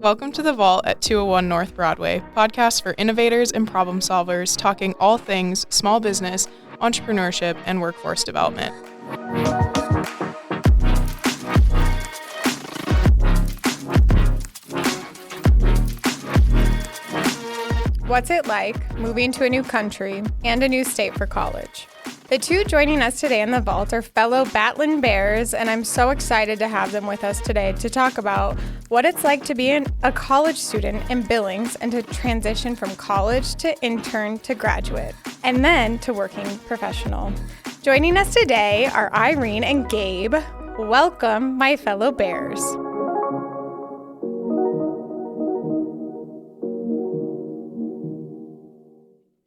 Welcome to The Vault at 201 North Broadway, podcast for innovators and problem solvers talking all things small business, entrepreneurship, and workforce development. What's it like moving to a new country and a new state for college? The two joining us today in the vault are fellow Battlin Bears, and I'm so excited to have them with us today to talk about what it's like to be a college student in Billings and to transition from college to intern to graduate, and then to working professional. Joining us today are Irene and Gabe. Welcome, my fellow Bears.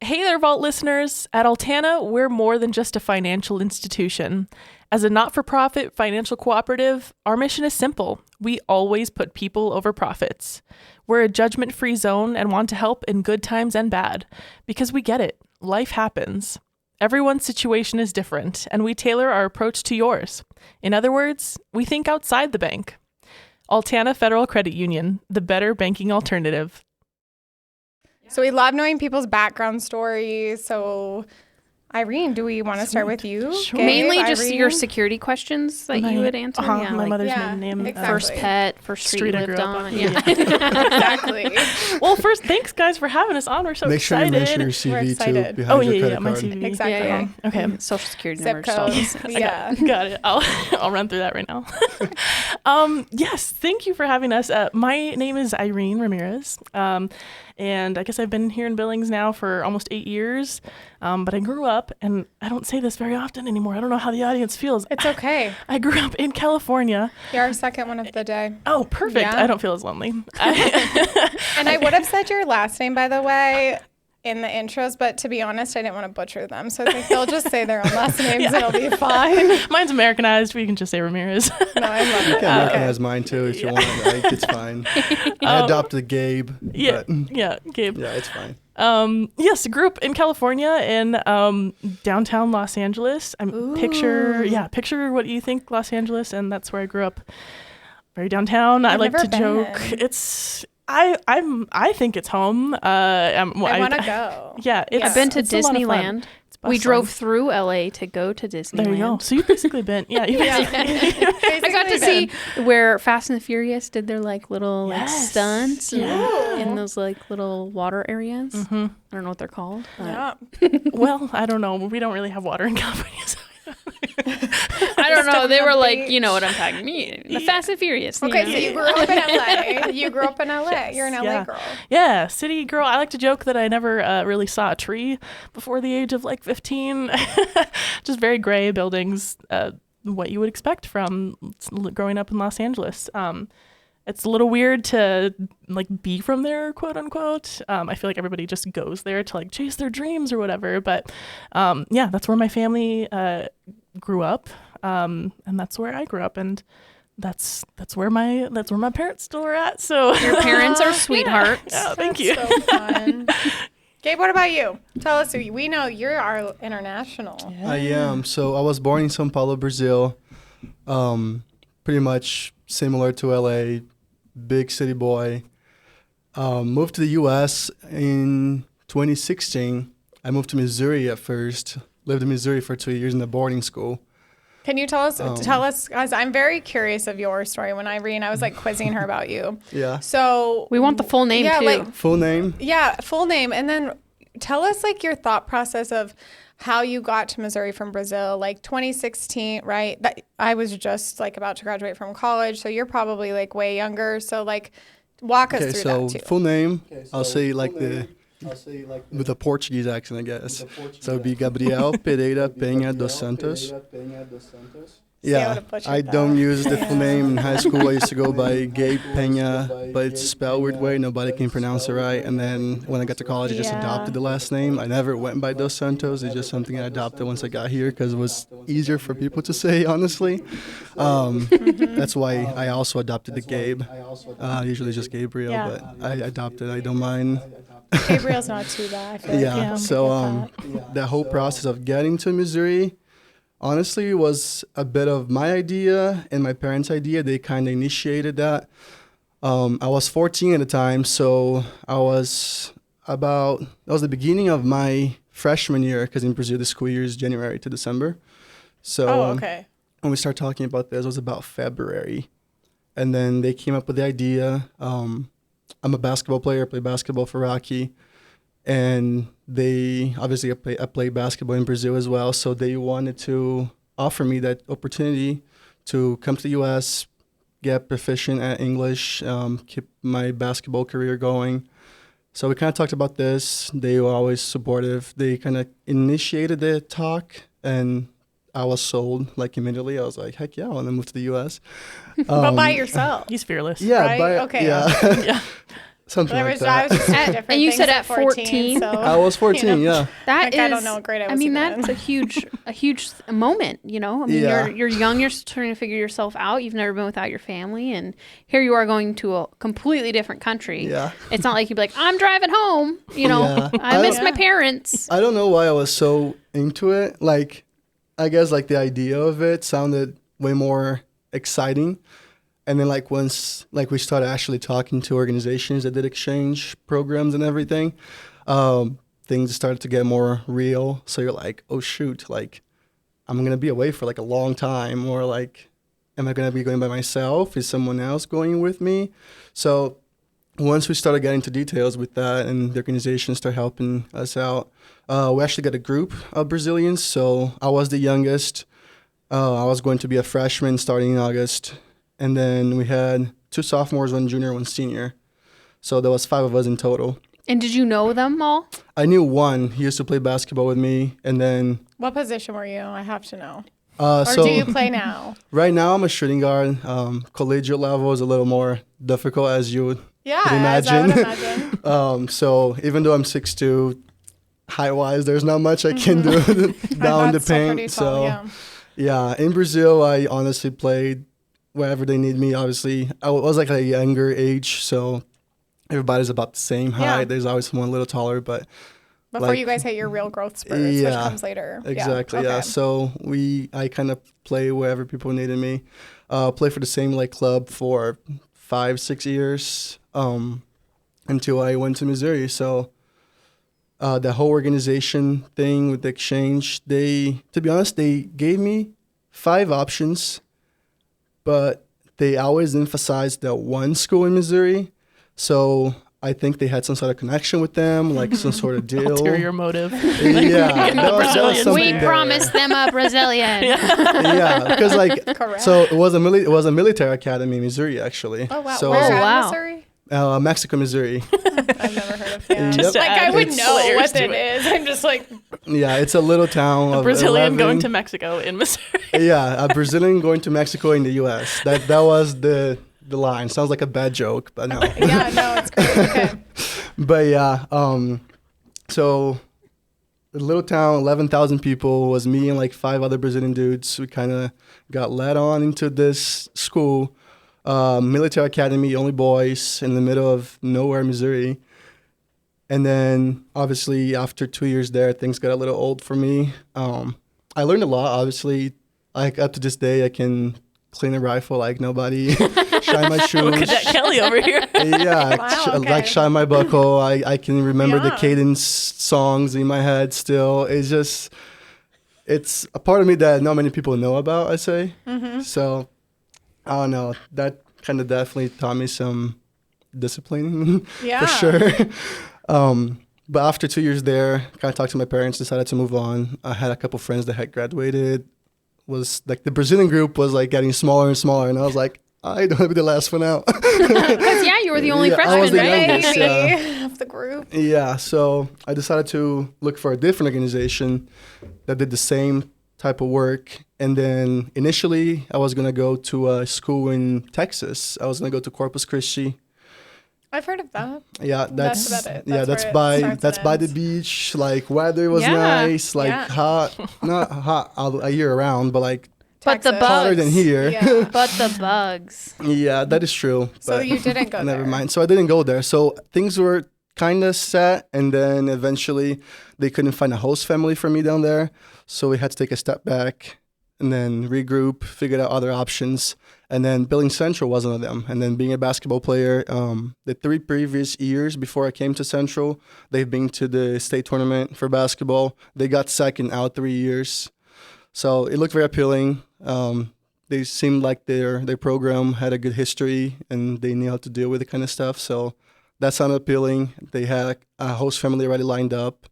Hey there, Vault listeners. At Altana, we're more than just a financial institution. As a not-for-profit financial cooperative, our mission is simple. We always put people over profits. We're a judgment-free zone and want to help in good times and bad, because we get it. Life happens. Everyone's situation is different, and we tailor our approach to yours. In other words, we think outside the bank. Altana Federal Credit Union, the better banking alternative. So we love knowing people's background stories. So, Irene, do we want to start with you? Sure. Gabe, Mainly just Irene? your security questions that you would answer. Yeah, my like mother's maiden name. exactly. first pet, first street you I lived grew up on. on. Yeah. Exactly. Well, first, thanks, guys, for having us on. We're so Make sure excited. you mention your We're CV excited. too behind your yeah, credit my card. CV. Exactly. Yeah. Okay. Social security Zip number. just all codes. this. Yeah. Got it. I'll run through that right now. Yes, thank you for having us. My name is Irene Ramirez, and I guess I've been here in Billings now for almost 8 years. But I grew up, and I don't say this very often anymore. I don't know how the audience feels. It's okay. I grew up in California. You're our second one of the day. Oh, perfect. Yeah. I don't feel as lonely. And I would have said your last name, by the way, in the intros, but to be honest, I didn't want to butcher them. So I think they'll just say their own last names and it'll be fine. Mine's Americanized. We can just say Ramirez. No, I love You it. can Okay. recognize mine too if you want. Like, it's fine. I adopted Gabe. Yeah, But, yeah, Gabe. yeah, it's fine. Yes, I grew up in California in downtown Los Angeles. Picture what you think Los Angeles, and that's where I grew up. Very downtown. I I've like never to joke. been. It's I think it's home. I want to go. Yeah, it's, I've been to it's a lot of fun. Disneyland. It's We bustling. drove through LA to go to Disneyland. There you go. So you've basically been. Yeah. I got to see where Fast and the Furious did their like little like Yes. stunts Yeah. in those like little water areas. Mm-hmm. I don't know what they're called. but- Yeah. Well, I don't know. We don't really have water in California. So. I don't know. They on were the like, beach. you know what I'm talking. The Fast and Furious. Okay, know? so you grew up in LA. You grew up in LA. You're an LA Yeah. girl. Yeah, city girl. I like to joke that I never really saw a tree before the age of like 15. Just very gray buildings, what you would expect from growing up in Los Angeles. It's a little weird to like be from there, quote unquote. I feel like everybody just goes there to like chase their dreams or whatever. But yeah, that's where my family grew up, and that's where I grew up, and that's where my parents still are at. So Your parents are sweethearts. Yeah, thank you. So fun. Gabe, what about you? Tell us. We know you're our international. I am. So I was born in São Paulo, Brazil. Pretty much similar to LA, big city boy. Moved to the U.S. in 2016. I moved to Missouri at first. Lived in Missouri for 2 years in a boarding school. Can you tell us, guys, I'm very curious of your story. When Irene, I was like quizzing her about you. Yeah. So We want the full name yeah, too. like, Full name? yeah, full name. And then tell us like your thought process of how you got to Missouri from Brazil, like 2016, right? That I was just like about to graduate from college. So you're probably like way younger. So like walk us Okay, through so that too. full name, I'll say like with a Portuguese accent, I guess. So it'd be Gabriel Pereira Penha dos Santos. See, I Yeah, would've butchered I that. don't use the full name. In high school, I used to go by Gabe Penha, but it's spelled weird way. Nobody can pronounce it right. And then when I got to college, I just Yeah. adopted the last name. I never went by Dos Santos. It's just something I adopted once I got here because it was easier for people to say, honestly. That's why I also adopted the Gabe. Usually just Gabriel, Yeah. but I adopted. I don't mind. Gabriel's not too bad. I feel like Yeah. So that whole process of getting to Missouri, honestly, was a bit of my idea and my parents' idea. They kind of initiated that. I was 14 at the time, so that was the beginning of my freshman year, because in Brazil the school year is January to December. So okay. when we started talking about this, it was about February. And then they came up with the idea. I'm a basketball player, I play basketball for Rocky. And they, obviously I play basketball in Brazil as well, so they wanted to offer me that opportunity to come to the U.S., get proficient at English, keep my basketball career going. So we kind of talked about this. They were always supportive. They kind of initiated the talk, and I was sold like immediately. I was like, heck yeah, I want to move to the U.S. But by yourself. He's fearless. Yeah, right? Okay. Yeah. Yeah. Something like that. I was just saying different And you things said at 14? so, I was 14, yeah. That is, I don't know what grade I was. I mean, even that's in. a huge moment, you know? I mean, Yeah. you're young, you're trying to figure yourself out. You've never been without your family, and here you are going to a completely different country. Yeah. It's not like you'd be like, I'm driving home, you know? Yeah. I miss my parents. I don't know why I was so into it. Like, I guess like the idea of it sounded way more exciting. And then like once like we started actually talking to organizations that did exchange programs and everything, things started to get more real. So you're like, oh shoot, like I'm going to be away for like a long time, or like, am I going to be going by myself? Is someone else going with me? So once we started getting into details with that and the organization started helping us out, we actually got a group of Brazilians. So I was the youngest. I was going to be a freshman starting in August. And then we had 2 sophomores, 1 junior, 1 senior. So there was 5 of us in total. And did you know them all? I knew one. He used to play basketball with me. And then... What position were you? I have to know. Or do you play now? Right now I'm a shooting guard. Collegiate level is a little more difficult, as you would imagine. As I would imagine. So even though I'm 6'2", height-wise, there's not much I can do down the paint. Yeah, in Brazil, I honestly played wherever they need me. Obviously, I was like a younger age, so everybody's about the same height. Yeah. There's always someone a little taller, but Before you guys hit your real growth spurts, which comes later. Exactly, yeah. yeah. So I kind of play wherever people needed me. Play for the same like club for 5-6 years until I went to Missouri. So the whole organization thing with the exchange, to be honest, they gave me 5 options, but they always emphasized that one school in Missouri. So I think they had some sort of connection with them, like some sort of deal. Ulterior motive. Yeah. That was We there. promised them a Brazilian. Yeah, because like, Correct. so it was a military academy in Missouri, actually. Oh, wow. So, Where's wow. Missouri? Mexico, Missouri. I've never heard of that. Yep. Like, I would It's know layers what to it is. I'm just like, Yeah, it's a little town A of Brazilian 11. going to Mexico in Missouri. Yeah, a Brazilian going to Mexico in the U.S. That was the line. Sounds like a bad joke, but no. yeah, no, it's great. Okay. But yeah, so the little town, 11,000 people, was me and like 5 other Brazilian dudes. We kind of got led on into this school, military academy, only boys, in the middle of nowhere, Missouri. And then obviously after 2 years there, things got a little old for me. I learned a lot, obviously. Like up to this day, I can clean a rifle like nobody, shine my shoes. Cadet Kelly over here. Yeah, Wow, okay. like shine my buckle. I can remember the Yeah. cadence songs in my head still. It's a part of me that not many people know about, I say. Mm-hmm. So, I don't know. That kind of definitely taught me some discipline Yeah. for sure. But after 2 years there, kind of talked to my parents, decided to move on. I had a couple friends that had graduated. Was like the Brazilian group was like getting smaller and smaller, and I was like, I don't want to be the last one out. Because, yeah, you were the only Yeah, I freshman, was the right? youngest. Baby of the group. Yeah, so I decided to look for a different organization that did the same type of work. And then initially, I was going to go to a school in Texas. I was going to go to Corpus Christi. I've heard of that. Yeah, that's about it. yeah, That's that's where it by starts that's and by the ends. beach. Like weather was Yeah, nice, like yeah. hot, not hot a year around, but like But the Texas. hotter bugs. than here. Yeah. But the bugs. Yeah, that is true. So but you didn't go never there. mind. So I didn't go there. So things were kind of set, and then eventually they couldn't find a host family for me down there. So we had to take a step back. and then regroup, figured out other options. And then Billings Central was one of them. And then being a basketball player, the 3 previous years before I came to Central, they've been to the state tournament for basketball. They got second out 3 years. So it looked very appealing. They seemed like their program had a good history and they knew how to deal with the kind of stuff. So that sounded appealing. They had a host family already lined up.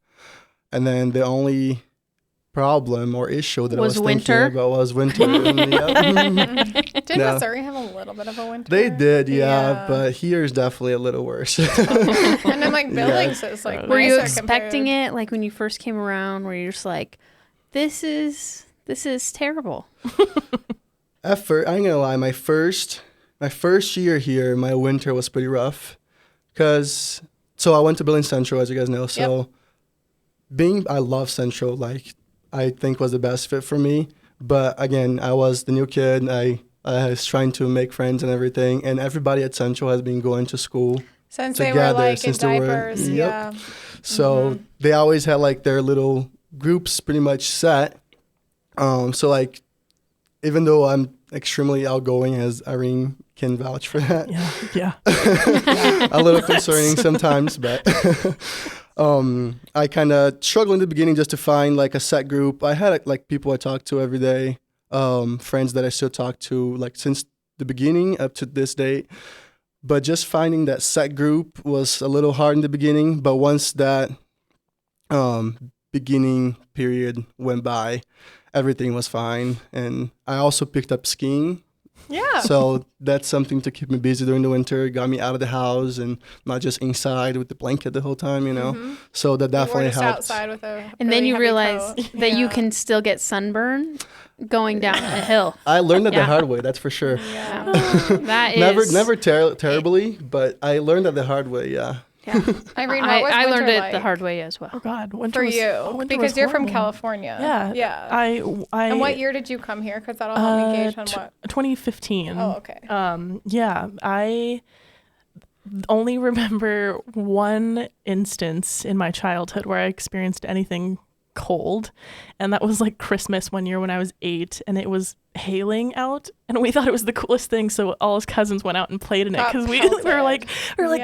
And then the only problem or issue that I was winter. thinking about was winter. Did Missouri have a little bit of a winter? They did, yeah, but here is definitely a little worse. And then like Billings is like. Were you nicer expecting compared. it? Like when you first came around, where you're just like, this is terrible. At first, I ain't gonna lie, my first year here, my winter was pretty rough. So I went to Billings Central, as you guys know. So I love Central, like I think was the best fit for me. But again, I was the new kid. I was trying to make friends and everything. And everybody at Central has been going to school Since together. they were like since in they were, diapers, yeah. So they always had like their little groups pretty much set. So like, even though I'm extremely outgoing, as Irene can vouch for that. Yeah. A little concerning sometimes, but I kind of struggled in the beginning just to find like a set group. I had like people I talked to every day, friends that I still talk to like since the beginning up to this date. But just finding that set group was a little hard in the beginning. But once that beginning period went by, everything was fine. And I also picked up skiing. Yeah. So that's something to keep me busy during the winter. It got me out of the house and not just inside with the blanket the whole time, you know. So that definitely helped. Outside with a And really then you heavy realize coat. that you can still get sunburn going down a hill. I learned that the hard way, that's for sure. Yeah. That is Never terribly, but I learned that the hard way, yeah. Yeah. Irene, what was I learned winter it like the hard way as well. Oh God, winter for was, you winter because was you're from horrible. California. Yeah. Yeah. I And what year did you come here? Because that'll help me gauge on what. 2015. Oh, okay. Yeah, I only remember one instance in my childhood where I experienced anything cold, and that was like Christmas one year when I was 8, and it was hailing out, and we thought it was the coolest thing, so all his cousins went out and played in it because we were like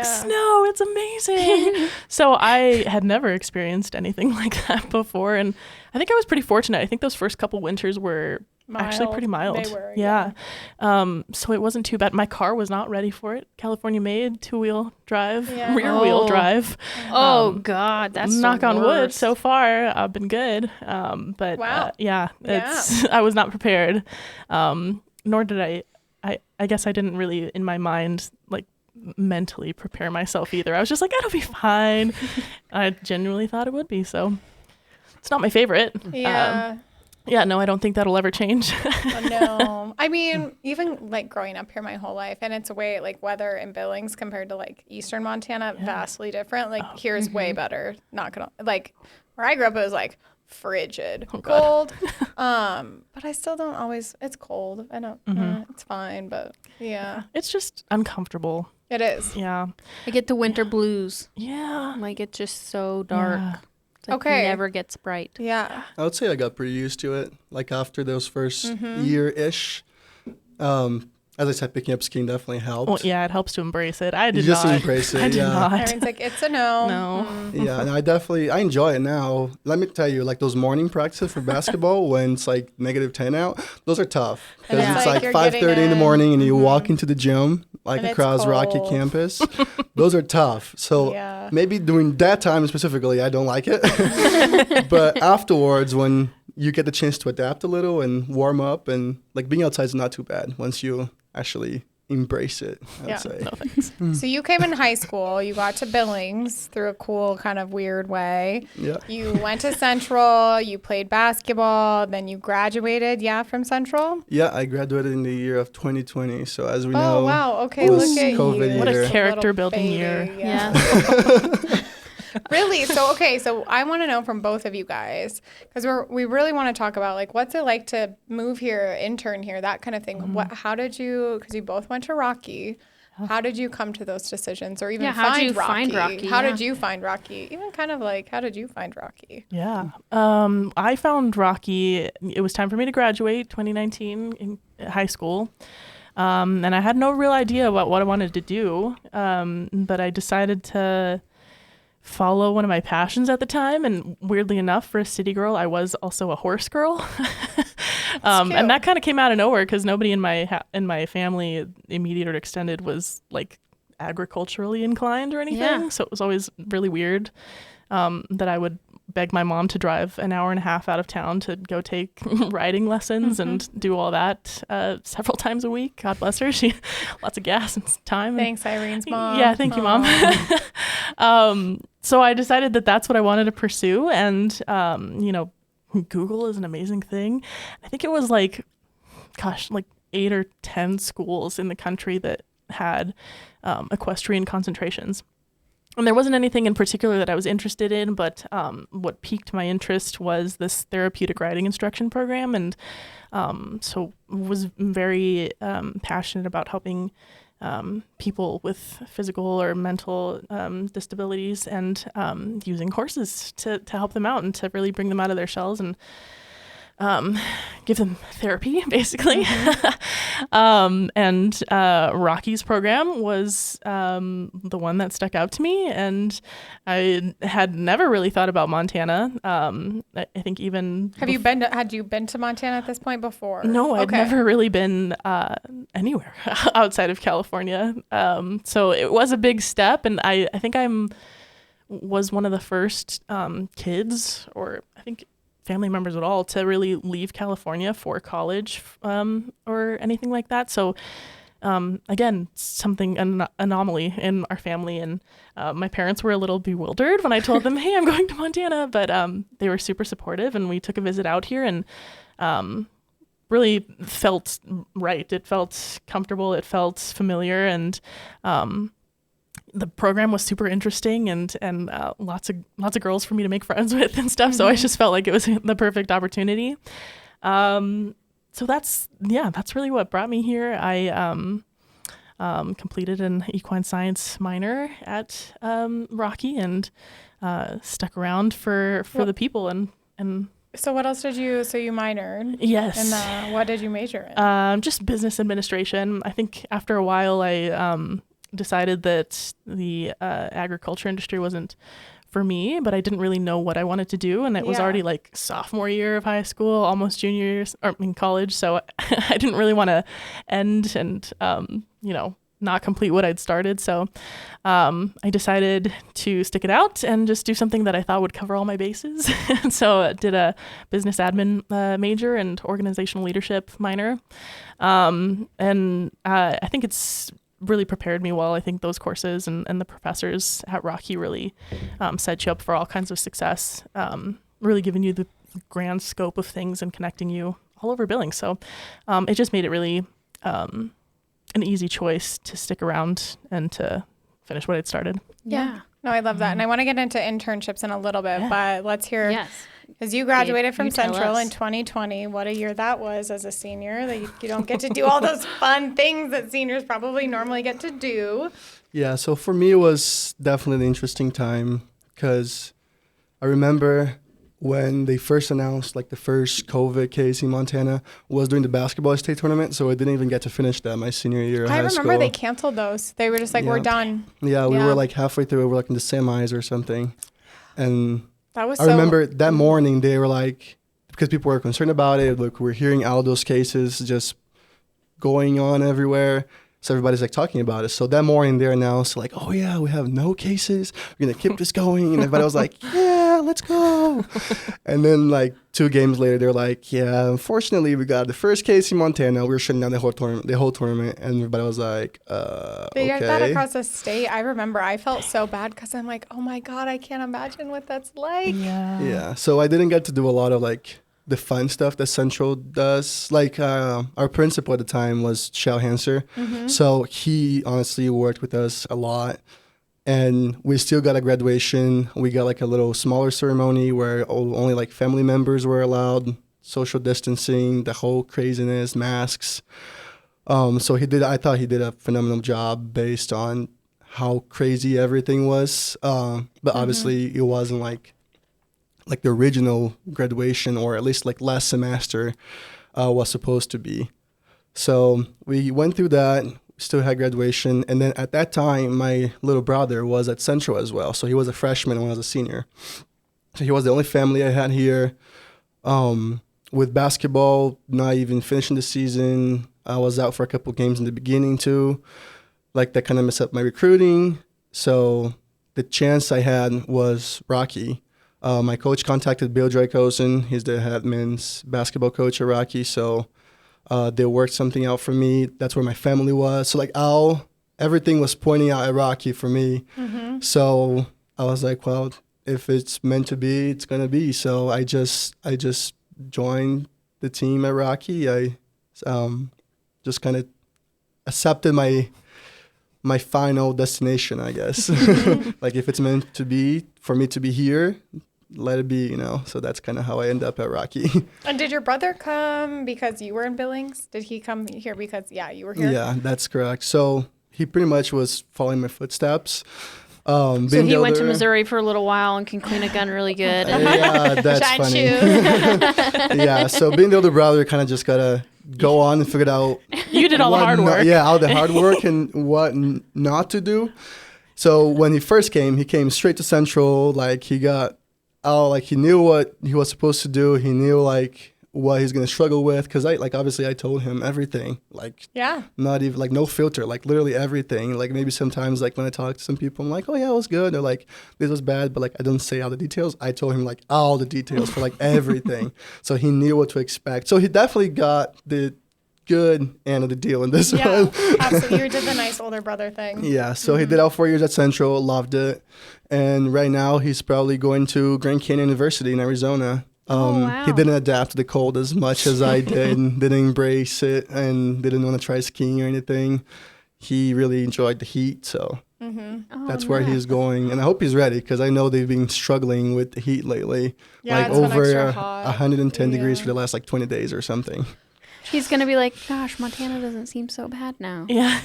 snow, it's amazing. So I had never experienced anything like that before, and I think I was pretty fortunate. I think those first couple winters were actually pretty mild. They were, yeah. So it wasn't too bad. My car was not ready for it. California made, 2-wheel drive, rear wheel drive. Oh God, that's knock the on wood. worst. So far, I've been good. But it's I was not prepared. Nor did I guess I didn't really in my mind like mentally prepare myself either. I was just like, it'll be fine. I genuinely thought it would be. So it's not my favorite. Yeah. Yeah, no, I don't think that'll ever change. No. I mean, even like growing up here my whole life, and it's way like weather in Billings compared to like Eastern Montana, vastly different. Like here's way better. Not gonna like where I grew up, it was like frigid, cold. But I still don't always. It's cold. I don't. It's fine, but yeah, It's just uncomfortable. it is. Yeah. I get the winter blues. Yeah. Like it's just so dark. Yeah. It's like Okay. never gets bright. Yeah. I would say I got pretty used to it. Like after those first year-ish, as I said, picking up skiing definitely helped. Well, yeah, it helps to embrace it. I did just not. embrace it, I did yeah. not. Irene's like, it's a no. No. Yeah, and I enjoy it now. Let me tell you, like those morning practices for basketball when it's like -10 out, those are tough And because it's it's like like you're 5:30 in the getting morning and you walk into the gym like And it's across Rocky cold. campus. Those are tough. So Yeah. maybe during that time specifically, I don't like it. But afterwards, when you get the chance to adapt a little and warm up, and like being outside is not too bad once you actually embrace it, I would say. No thanks. So you came in high school. You got to Billings through a cool kind of weird way. Yeah. You went to Central. You played basketball. Then you graduated. Yeah, from Central. Yeah, I graduated in the year of 2020. So as we know, Oh wow. Okay, it was look at COVID you. What a year. character Little building baby, year. Yeah. Really? So okay. So I want to know from both of you guys because we really want to talk about like what's it like to move here, intern here, that kind of thing. How did you? Because you both went to Rocky. How did you come to those decisions, or even how'd find you Rocky? find Rocky? How Yeah. did you find Rocky? Even kind of like, how did you find Rocky? Yeah. I found Rocky. It was time for me to graduate 2019 in high school. And I had no real idea about what I wanted to do. But I decided to follow one of my passions at the time. And weirdly enough, for a city girl, I was also a horse girl. And that kind of came out of nowhere because nobody in my family, immediate or extended, was like agriculturally inclined or anything. Yeah. So it was always really weird that I would beg my mom to drive an hour and a half out of town to go take riding lessons and do all that several times a week. God bless her. She lots of gas and time. Thanks, Irene's mom. Yeah, thank you, Mom. So I decided that that's what I wanted to pursue, and Google is an amazing thing. I think it was like 8 or 10 schools in the country that had equestrian concentrations. And there wasn't anything in particular that I was interested in, but what piqued my interest was this therapeutic riding instruction program. And so was very passionate about helping people with physical or mental disabilities and using horses to help them out and to really bring them out of their shells and give them therapy, basically. And Rocky's program was the one that stuck out to me, and I had never really thought about Montana. I think even Had you been to Montana at this point before? No, I'd Okay. never really been anywhere outside of California. So it was a big step, and I think was one of the first kids, or I think family members at all, to really leave California for college or anything like that. So again, an anomaly in our family, and my parents were a little bewildered when I told them, hey, I'm going to Montana, but they were super supportive, and we took a visit out here, and really felt right. It felt comfortable. It felt familiar, and the program was super interesting, and lots of girls for me to make friends with and stuff. So I just felt like it was the perfect opportunity. So that's really what brought me here. I completed an equine science minor at Rocky, and stuck around for the people and. So what else did you? So you minored. Yes. And what did you major in? Just business administration. I think after a while I decided that the agriculture industry wasn't for me, but I didn't really know what I wanted to do. And it was already like sophomore year of high school, almost junior year, or in college. So I didn't really want to end and, not complete what I'd started. So I decided to stick it out and just do something that I thought would cover all my bases. So I did a business admin major and organizational leadership minor. And I think it's really prepared me well. I think those courses and the professors at Rocky really set you up for all kinds of success, really giving you the grand scope of things and connecting you all over Billings. So it just made it really an easy choice to stick around and to finish what I'd started. Yeah. No, I love that. And I want to get into internships in a little bit, but let's hear. Yes. Because you graduated from You tell Central us. in 2020. What a year that was as a senior. That you don't get to do all those fun things that seniors probably normally get to do. Yeah, so for me, it was definitely an interesting time because I remember when they first announced like the first COVID case in Montana was during the basketball state tournament, so I didn't even get to finish that my senior year of high school. I remember they canceled those. They were just like, we're done. Yeah, we Yeah. were like halfway through. We were like in the semis or something. And That was I remember that morning they were like, because people were concerned about it, like we're hearing all those cases just going on everywhere. So everybody's like talking about it. So that morning they announced like, oh yeah, we have no cases. We're going to keep this going. And everybody was like, yeah, let's go. And then like 2 games later, they're like, yeah, unfortunately we got the first case in Montana. We were shutting down the whole tournament. And everybody was like, They got that okay. across the state. I remember I felt so bad because I'm like, oh my God, I can't imagine what that's like. Yeah. So I didn't get to do a lot of like the fun stuff that Central does. Like our principal at the time was Shell Hanser. So he honestly worked with us a lot. And we still got a graduation. We got like a little smaller ceremony where only like family members were allowed, social distancing, the whole craziness, masks. So I thought he did a phenomenal job based on how crazy everything was. But obviously it wasn't like the original graduation, or at least like last semester was supposed to be. So we went through that, still had graduation. And then at that time, my little brother was at Central as well. So he was a freshman when I was a senior. So he was the only family I had here. With basketball, not even finishing the season, I was out for a couple games in the beginning too. Like that kind of messed up my recruiting. So the chance I had was Rocky. My coach contacted Bill Dracosen. He's the head men's basketball coach at Rocky. So they worked something out for me. That's where my family was. So like everything was pointing out at Rocky for me. So I was like, well, if it's meant to be, it's gonna be. So I just joined the team at Rocky. I just kind of accepted my final destination, I guess. Like if it's meant to be for me to be here, let it be, So that's kind of how I end up at Rocky. And did your brother come because you were in Billings? Did he come here because you were here? Yeah, that's correct. So he pretty much was following my footsteps. So he went to Missouri for a little while and can clean a gun really good. Yeah, that's Shine funny. shoes. Yeah, so being the older brother, kind of just gotta go on and figure out. You did all the hard work. All the hard work and what not to do. So when he first came, he came straight to Central. Like he got out, like he knew what he was supposed to do. He knew like what he's gonna struggle with, because obviously I told him everything, not even no filter, like literally everything. Like maybe sometimes like when I talk to some people, I'm like, oh yeah, it was good, or like this was bad, but like I don't say all the details. I told him like all the details for like everything, so he knew what to expect. So he definitely got the good end of the deal in this one. Absolutely. You did the nice older brother thing. Yeah, so he did all 4 years at Central, loved it, and right now he's probably going to Grand Canyon University in Arizona. Wow. He didn't adapt to the cold as much as I did, didn't embrace it, and didn't want to try skiing or anything. He really enjoyed the heat, so that's where he's going. And I hope he's ready, because I know they've been struggling with the heat lately. Yeah, like it's been over extra hot. 110 degrees for the last 20 days or something. He's going to be like, gosh, Montana doesn't seem so bad now. Yeah.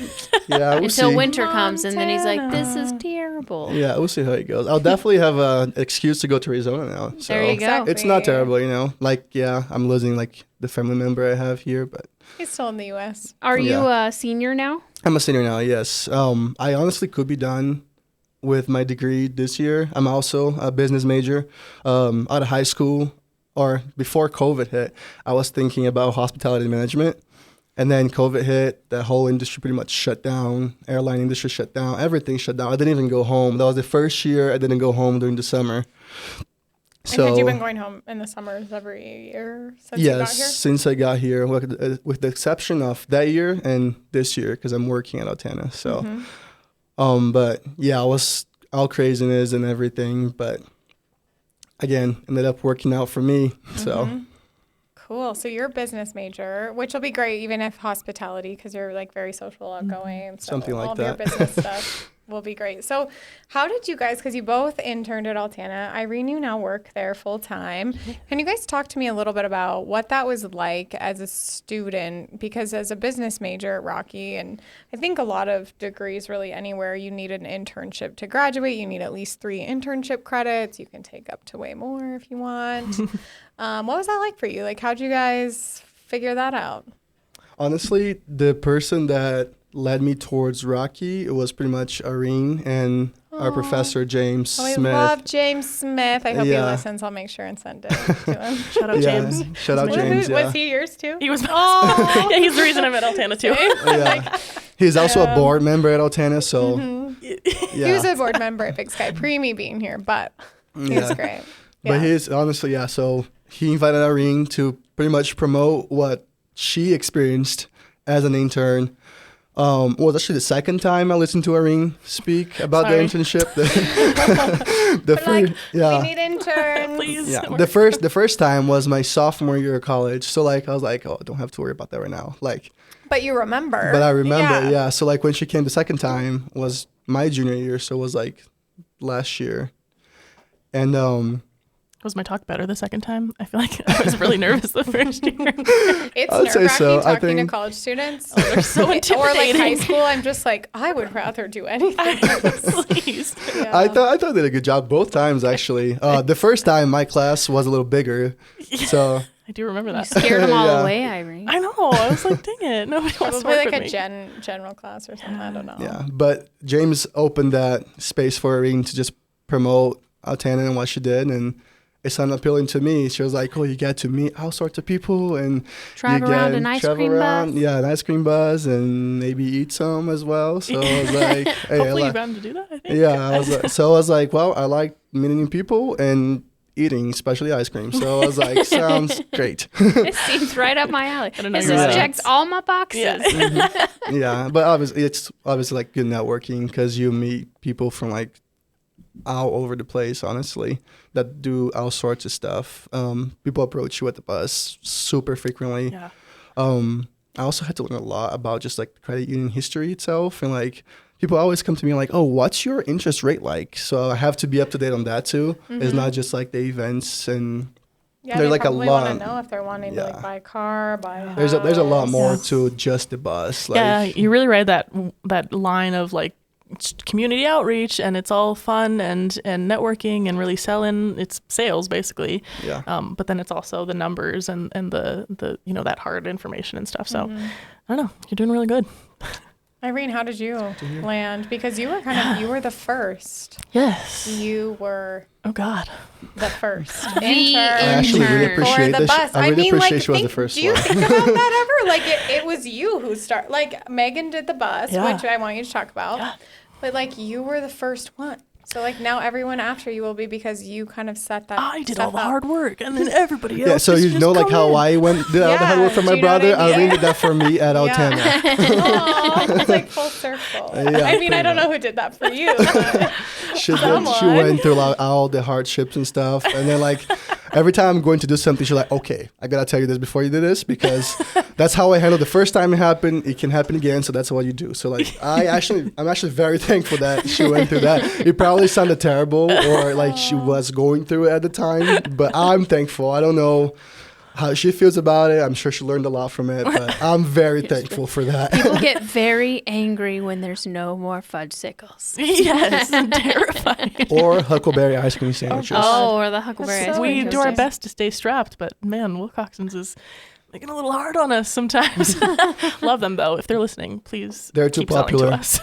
Yeah, we'll Until see. winter comes, and then he's like, this is terrible. Yeah, we'll see how it goes. I'll definitely have an excuse to go to Arizona now. So There you go. it's not terrible, I'm losing the family member I have here, but He's still in the U.S. Are you a senior now? I'm a senior now, yes. I honestly could be done with my degree this year. I'm also a business major. Out of high school, or before COVID hit, I was thinking about hospitality management. And then COVID hit, the whole industry pretty much shut down. Airline industry shut down. Everything shut down. I didn't even go home. That was the first year I didn't go home during the summer. And had you been going home in the summers every year since you got here? Yes, since I got here, with the exception of that year and this year, because I'm working at Altana. So, but yeah, I was all craziness and everything, but again, ended up working out for me. So. Cool. So you're a business major, which will be great, even if hospitality, because you're very social, outgoing. So something like all that. All of your business stuff will be great. So how did you guys, because you both interned at Altana, Irene, you now work there full time. Can you guys talk to me a little bit about what that was like as a student? Because as a business major at Rocky, and I think a lot of degrees really anywhere, you need an internship to graduate. You need at least 3 internship credits. You can take up to way more if you want. What was that like for you? How'd you guys figure that out? Honestly, the person that led me towards Rocky, it was pretty much Irene and our professor, James Smith. I love James Smith. I hope he listens. I'll make sure and send it to him. Shout out James. Shout out James, Was he yours too? He was. Oh. Yeah, he's the reason I'm at Altana too. Yeah. He's also a board member at Altana, so He was a board member at Big Sky, pre me being here, but he's great. But he's honestly, so he invited Irene to pretty much promote what she experienced as an intern. Was actually the second time I listened to Irene speak about the internship. We need interns. Please. Yeah, the first time was my sophomore year of college. So I was like, oh, don't have to worry about that right now. But you remember. But I remember, yeah. So when she came the second time was my junior year, so it was last year, and Was my talk better the second time? I feel like I was really nervous the first year. It's I would say nerve-wracking so. I talking to think- college students. They're so Or like intimidating. high school, I'm just like, I would rather do anything. Please. Yeah. I thought I did a good job both times actually. The first time my class was a little bigger, so I do remember that. Scared them all Yeah. away, Irene. I know. I was like, dang it. Nobody wants to Probably work like with a me. general class or something. I don't know. yeah. But James opened that space for Irene to just promote Altana and what she did, and it sounded appealing to me. She was like, "Oh, you get to meet all sorts of people and Drive you around get an ice travel cream around, bus. yeah, an ice cream bus, and maybe eat some as well." So I was like, "Hey, Hopefully you're bound to do that, I think. yeah." I was like, "Well, I like meeting new people and eating, especially ice cream." So I was like, "Sounds great." It seems right up my alley. I don't know This your has audience. checked all my boxes. Yes. Yeah, but obviously it's like good networking because you meet people from like all over the place, honestly, that do all sorts of stuff. People approach you at the bus super frequently. Yeah. I also had to learn a lot about just like the credit union history itself, and like people always come to me like, "Oh, what's your interest rate like?" So I have to be up to date on that too. It's not just like the events, and Yeah, There's they like a probably lot. want to know if they're wanting to Yeah. like buy a car, buy a there's a lot house. more Yeah. to just the bus. Like, Yeah, you really ride that line of like community outreach, and it's all fun and networking and really selling. It's sales basically. yeah. But then it's also the numbers and the that hard information and stuff. So I don't know. You're doing really good. Irene, how did you land? Because you were you were the first. Yes. You were Oh God. the first. The I actually really intern. appreciate for the this. bus. I really appreciate like, she was the think- first do you one. think about that ever? Like it was you who started. Like Megan did the bus, Yeah. which I want you to talk about. Yeah. But like you were the first one. So like now everyone after you will be because you kind of set that. I did all stuff the up. hard work, and then everybody else. Yeah, so is you just know like how coming in. I went did all the hard work for do my you know what brother. I mean? Irene did that for me at Altana. Aw, it's like full circle. Yeah, I mean, I pretty don't know who did that for you. But She Someone. went through like, all the hardships and stuff, and then like every time I'm going to do something, she's like, "Okay, I gotta tell you this before you do this because that's how I handled the first time it happened. It can happen again, so that's what you do." So like I'm actually very thankful that she went through that. It probably sounded terrible or like she was going through it at the time, but I'm thankful. I don't know how she feels about it. I'm sure she learned a lot from it, but I'm very thankful for that. People get very angry when there's no more fudgesicles. Yes, terrifying. Or huckleberry ice cream sandwiches. Oh, or the huckleberry. That's ice so We cream do our interesting. best to stay strapped, but man, Wilcoxon's is making it a little hard on us sometimes. Love them though. If they're listening, please. They're too keep selling popular. to us.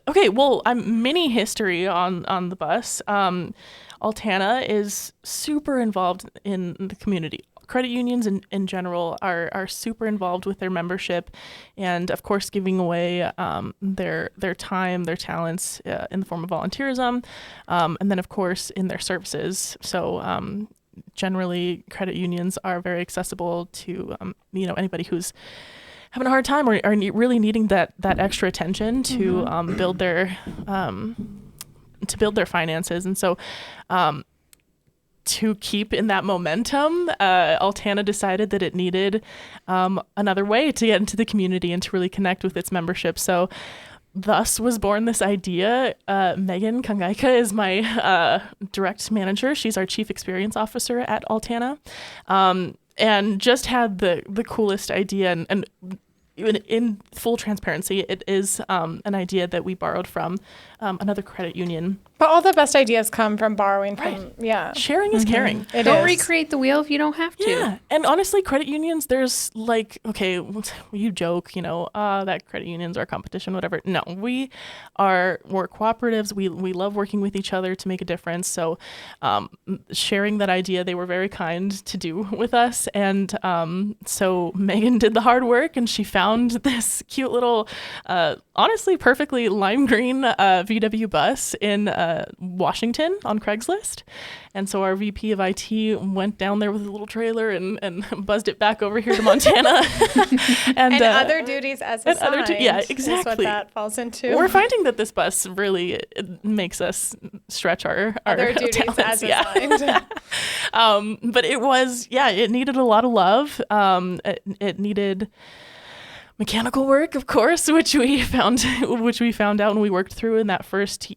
Okay. Well, I'm mini history on the bus. Altana is super involved in the community. Credit unions in general are super involved with their membership, and of course giving away their time, their talents in the form of volunteerism, and then of course in their services. So generally, credit unions are very accessible to anybody who's having a hard time or are really needing that extra attention to build their finances, and so. To keep in that momentum, Altana decided that it needed another way to get into the community and to really connect with its membership. So thus was born this idea. Megan Kangaika is my direct manager. She's our chief experience officer at Altana, and just had the coolest idea. And in full transparency, it is an idea that we borrowed from another credit union. But all the best ideas come from borrowing from, Right. yeah. Sharing is caring. It Don't is. recreate the wheel if you don't have to. Yeah, and honestly, credit unions, there's like, okay, you joke, that credit unions are competition, whatever. No, we're cooperatives. We love working with each other to make a difference. So sharing that idea, they were very kind to do with us. And so Megan did the hard work, and she found this cute little, honestly, perfectly lime green VW bus in Washington on Craigslist. And so our VP of IT went down there with a little trailer and buzzed it back over here to Montana. And other duties as and assigned. other yeah, Is what exactly. that falls into. We're finding that this bus really it makes us stretch our other duties talents. as assigned. But it was, it needed a lot of love. It needed mechanical work, of course, which we found out and we worked through in that first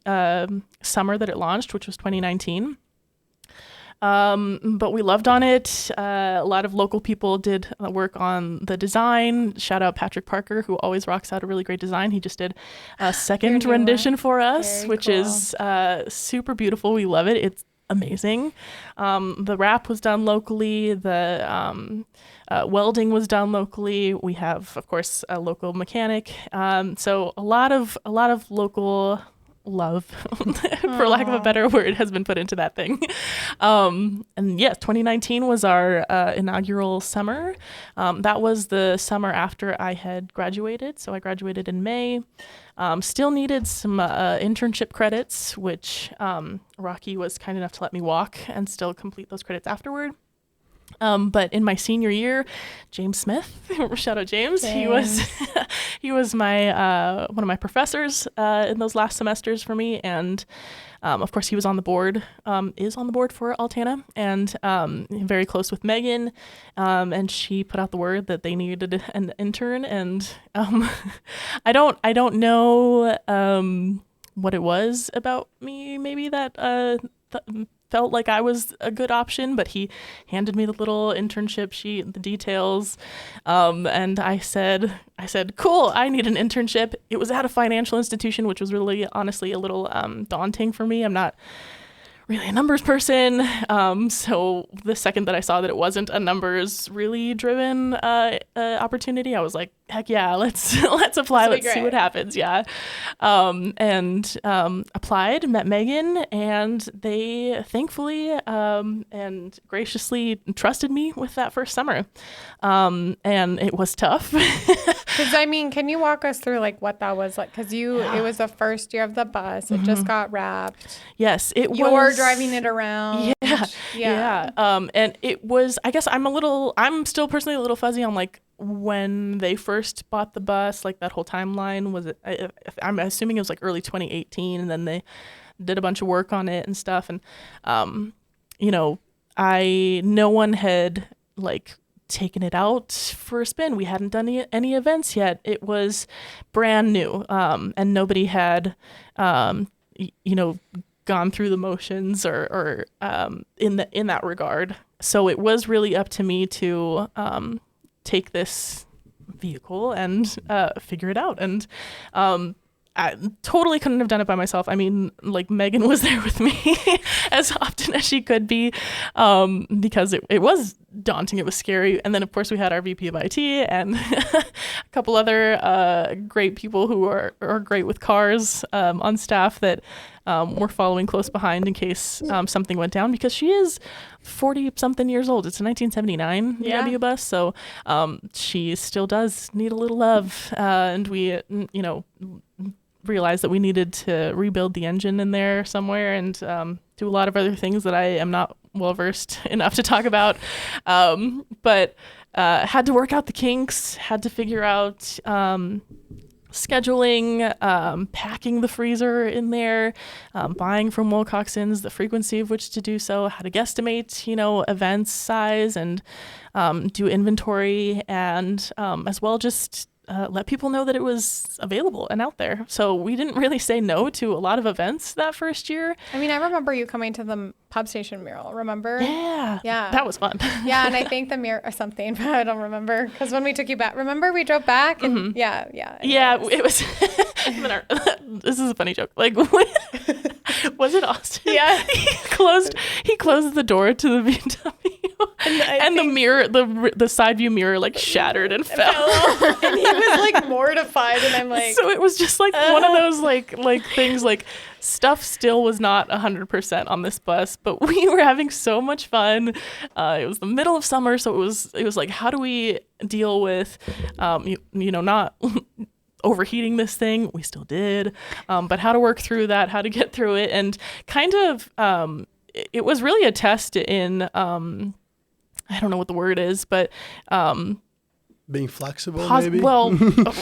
summer that it launched, which was 2019. But we loved on it. A lot of local people did work on the design. Shout out Patrick Parker, who always rocks out a really great design. He just did a second rendition for us, Very which cool. is super beautiful. We love it. It's amazing. The wrap was done locally. The welding was done locally. We have, of course, a local mechanic. So a lot of local love, for lack of a better word, has been put into that thing. And yes, 2019 was our inaugural summer. That was the summer after I had graduated. So I graduated in May. Still needed some internship credits, which Rocky was kind enough to let me walk and still complete those credits afterward. But in my senior year, James Smith, shout out James. He was my one of my professors in those last semesters for me, and of course he was on the board, is on the board for Altana, and very close with Megan, and she put out the word that they needed an intern, and I don't know what it was about me maybe that felt like I was a good option, but he handed me the little internship sheet, the details, and I said, cool, I need an internship. It was at a financial institution, which was really, honestly, a little daunting for me. I'm not really a numbers person, so the second that I saw that it wasn't a numbers really driven opportunity, I was like, heck yeah, let's apply, let's see what happens. And applied, met Megan, and they thankfully and graciously trusted me with that first summer, and it was tough. Because I mean, can you walk us through like what that was like? Because it was the first year of the bus. It just got wrapped. Yes, it was. You were driving it around. Yeah. And it was, I guess I'm still personally a little fuzzy on like when they first bought the bus, like that whole timeline. Was it, I'm assuming it was like early 2018, and then they did a bunch of work on it and stuff. And, no one had like taken it out for a spin. We hadn't done any events yet. It was brand new, and nobody had, gone through the motions or in that regard. So it was really up to me to take this vehicle and figure it out. And I totally couldn't have done it by myself. I mean, like Megan was there with me as often as she could be, because it was daunting. It was scary. And then of course we had our VP of IT and a couple other great people who are great with cars on staff that were following close behind in case something went down, because she is 40 something years old. It's a 1979 VW bus. So she still does need a little love. And we, realized that we needed to rebuild the engine in there somewhere and do a lot of other things that I am not well versed enough to talk about. But had to work out the kinks, had to figure out scheduling, packing the freezer in there, buying from Wilcoxon's, the frequency of which to do so, how to guesstimate, events size and do inventory, and as well just let people know that it was available and out there. So we didn't really say no to a lot of events that first year. I mean, I remember you coming to the pub station mural, remember? Yeah. That was fun. Yeah, and I think the mural or something, but I don't remember. Because when we took you back, remember we drove back? And Yeah, it was. This is a funny joke. Like, was it Austin? Yeah. He closed the door to the BMW. And the mirror, the side view mirror, like shattered and fell. And he was like mortified, and I'm like. So it was just like one of those like things, like stuff still was not 100% on this bus, but we were having so much fun. It was the middle of summer, so it was like, how do we deal with, not overheating this thing? We still did, but how to work through that, how to get through it, and kind of it was really a test in. I don't know what the word is, but being flexible, maybe. Well,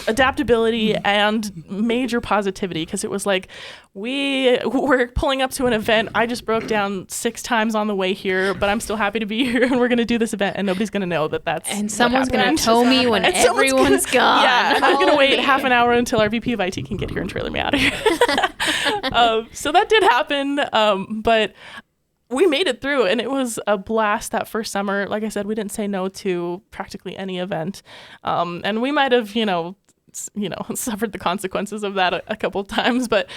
adaptability and major positivity, because it was like we were pulling up to an event. I just broke down 6 times on the way here, but I'm still happy to be here, and we're going to do this event, and nobody's going to know that that's and someone's going to tow me when everyone's gone. Yeah, and I'm going to wait half an hour until our VP of IT can get here and trailer me out of here. So that did happen, but we made it through, and it was a blast that first summer. Like I said, we didn't say no to practically any event, and we might have, suffered the consequences of that a couple of times. But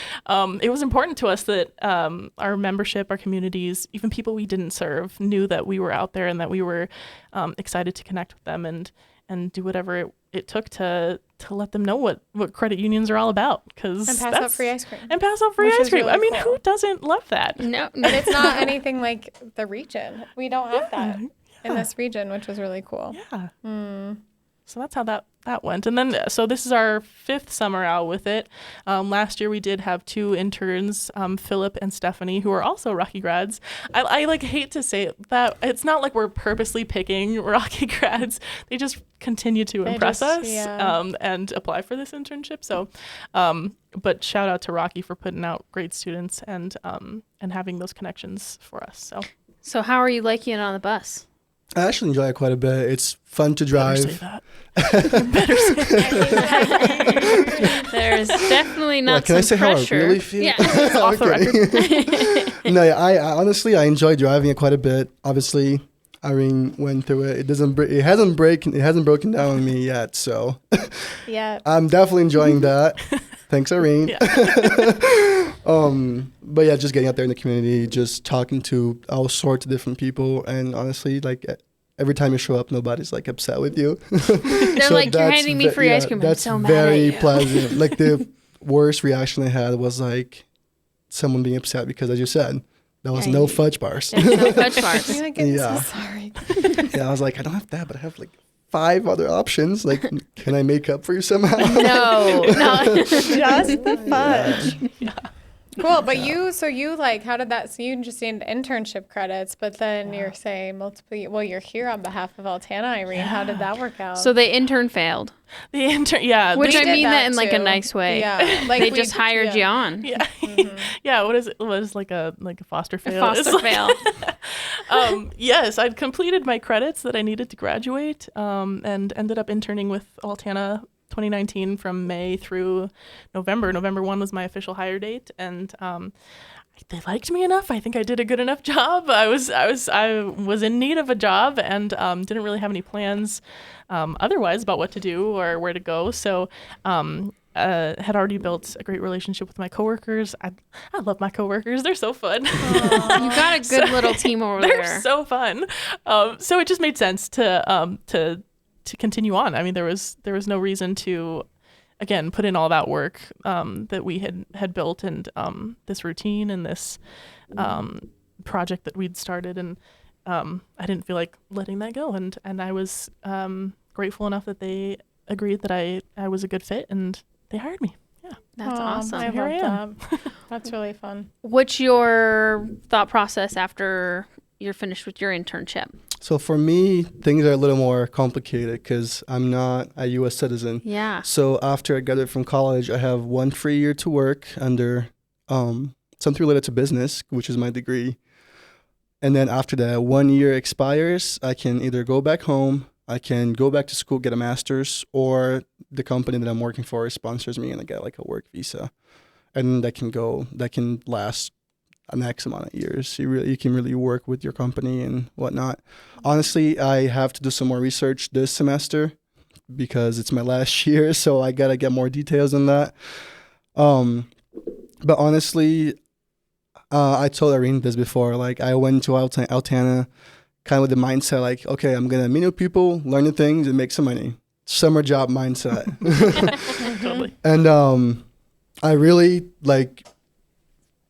it was important to us that our membership, our communities, even people we didn't serve, knew that we were out there and that we were excited to connect with them and do whatever it took to let them know what credit unions are all about. And pass out free ice cream. And pass out free ice cream. Really I mean, cool. who doesn't love that? No. And it's not anything like the region. We don't have that in this region, which was really cool. Yeah. So that's how that went. And then, so this is our 5th summer out with it. Last year we did have 2 interns, Philip and Stephanie, who are also Rocky grads. I like hate to say that. It's not like we're purposely picking Rocky grads. They just continue to impress us and apply for this internship. So, but shout out to Rocky for putting out great students and having those connections for us. So how are you liking it on the bus? I actually enjoy it quite a bit. It's fun to drive. Better say that. There's definitely not can I say pressure. how I really feel? Yeah. It's off the record. No, I honestly I enjoy driving it quite a bit. Obviously, Irene went through it. It hasn't broken down on me yet. So Yeah. I'm definitely enjoying that. Thanks, Irene. Yeah. But yeah, just getting out there in the community, just talking to all sorts of different people, and honestly, like every time you show up, nobody's like upset with you. They're like, you're handing me free ice cream. I'm That's so mad very at you. pleasant. Like the worst reaction I had was like someone being upset because, as you said, there was no fudge bars. There's no fudge bars. I'm like, I'm so sorry. Yeah, I was like, I don't have that, but I have like 5 other options. Like, can I make up for you somehow? No. Just the fudge. Yeah. Cool, but you like, how did that, so you just need internship credits, but then you're saying you're here on behalf of Altana, Irene. How did that work out? So the intern failed. The intern, yeah. Which We I did mean that in like a too. nice way. Yeah. Like They we just hired you on. Yeah. Yeah. What is it? What is like a foster fail? Foster It's fail. Yes, I'd completed my credits that I needed to graduate, and ended up interning with Altana 2019 from May through November. November 1 was my official hire date, and they liked me enough. I think I did a good enough job. I was in need of a job, and didn't really have any plans otherwise about what to do or where to go. So had already built a great relationship with my coworkers. I love my coworkers. They're so fun. You got a good little team over They're there. so fun. So it just made sense to continue on. I mean, there was no reason to, again, put in all that work that we had built, and this routine and this project that we'd started, and I didn't feel like letting that go. And I was grateful enough that they agreed that I was a good fit, and they hired me. Yeah. That's awesome. I Here I love that. That's really fun. What's your thought process after you're finished with your internship? So for me, things are a little more complicated because I'm not a U.S. citizen. Yeah. So after I graduated from college, I have 1 free year to work under something related to business, which is my degree. And then after that 1 year expires, I can either go back home, I can go back to school, get a master's, or the company that I'm working for sponsors me and I get like a work visa. And that can last an X amount of years. You can really work with your company and whatnot. Honestly, I have to do some more research this semester because it's my last year, so I gotta get more details on that. But honestly, I told Irene this before. Like, I went to Altana kind of with the mindset like, okay, I'm gonna meet new people, learn new things, and make some money. Summer job mindset. Totally. And I really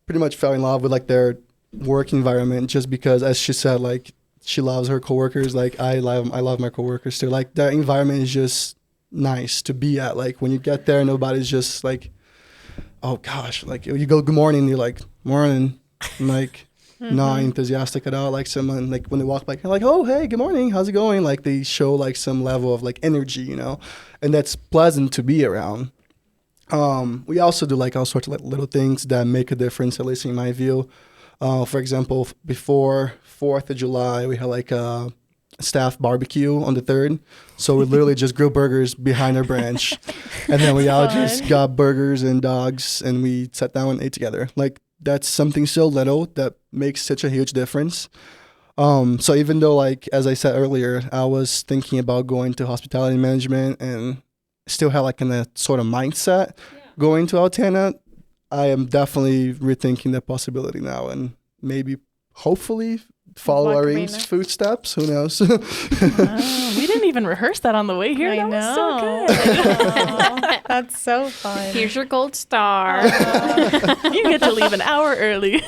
pretty much fell in love with like their work environment just because, as she said, like she loves her coworkers. Like I love my coworkers too. Like their environment is just nice to be at. Like when you get there, nobody's just like, oh gosh, like you go good morning, you're like morning, and like not enthusiastic at all. Like someone, like when they walk by, like, oh, hey, good morning, how's it going? Like they show like some level of like energy, you know, and that's pleasant to be around. We also do like all sorts of like little things that make a difference, at least in my view. For example, before 4th of July, we had like a staff barbecue on the 3rd. So we literally just grilled burgers behind our branch. And then we all just got burgers and dogs and we sat down and ate together. Like that's something so little that makes such a huge difference. So even though, like, as I said earlier, I was thinking about going to hospitality management and still had like a sort of mindset going to Altana, I am definitely rethinking that possibility now and maybe hopefully follow Irene's footsteps. Who knows? We didn't even rehearse that on the way here. That was so good. That's so fun. Here's your gold star. You get to leave an hour early.